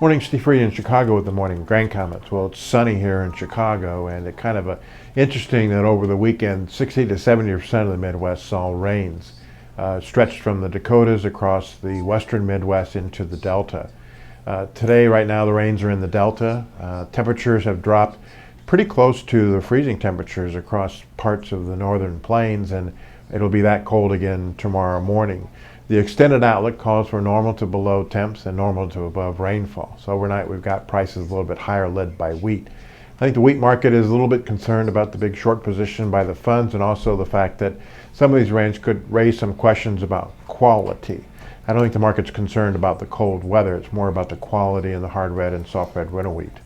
Morning, Steve Freed in Chicago with the morning grain comments. Well, it's sunny here in Chicago, and it kind of interesting that over the weekend, 60 to 70% of the Midwest saw rains, stretched from the Dakotas across the western Midwest into the Delta. Today, right now, the rains are in the Delta. Temperatures have dropped pretty close to the freezing temperatures across parts of the northern plains, and it'll be that cold again tomorrow morning. The extended outlook calls for normal to below temps and normal to above rainfall. So overnight we've got prices a little bit higher led by wheat. I think the wheat market is a little bit concerned about the big short position by the funds, and also the fact that some of these rains could raise some questions about quality. I don't think the market's concerned about the cold weather. It's more about the quality in the hard red and soft red winter wheat.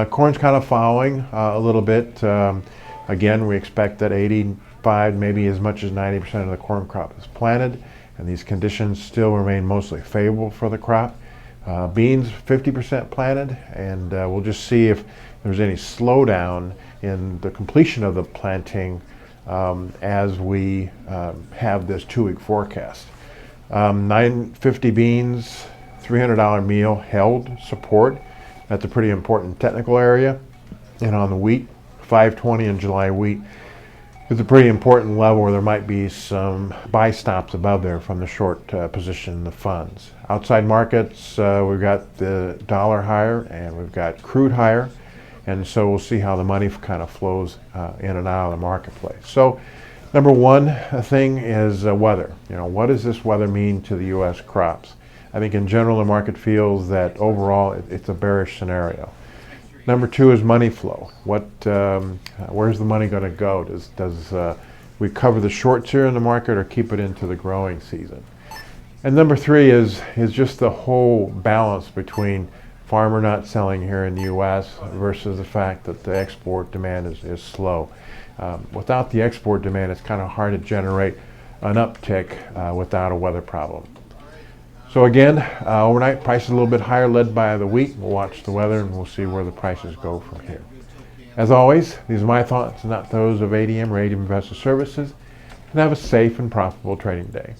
Corn's kind of following a little bit. Again, we expect that 85, maybe as much as 90% of the corn crop is planted, and these conditions still remain mostly favorable for the crop. Beans, 50% planted, and we'll just see if there's any slowdown in the completion of the planting as we have this 2-week forecast. 950 beans, $300 meal held support. That's a pretty important technical area. And on the wheat, 520 in July wheat is a pretty important level where there might be some buy stops above there from the short position in the funds. Outside markets, we've got the dollar higher and we've got crude higher, and so we'll see how the money kind of flows in and out of the marketplace. So number one thing is weather. What does this weather mean to the U.S. crops? I think in general the market feels that overall it's a bearish scenario. Number two is money flow. Where's the money going to go? Does we cover the shorts here in the market or keep it into the growing season? And number three is just the whole balance between farmer not selling here in the U.S. versus the fact that the export demand is slow. Without the export demand, it's kind of hard to generate an uptick without a weather problem. So again, overnight price is a little bit higher led by the wheat. We'll watch the weather and we'll see where the prices go from here. As always, these are my thoughts, not those of ADM or ADM Investor Services. And have a safe and profitable trading day.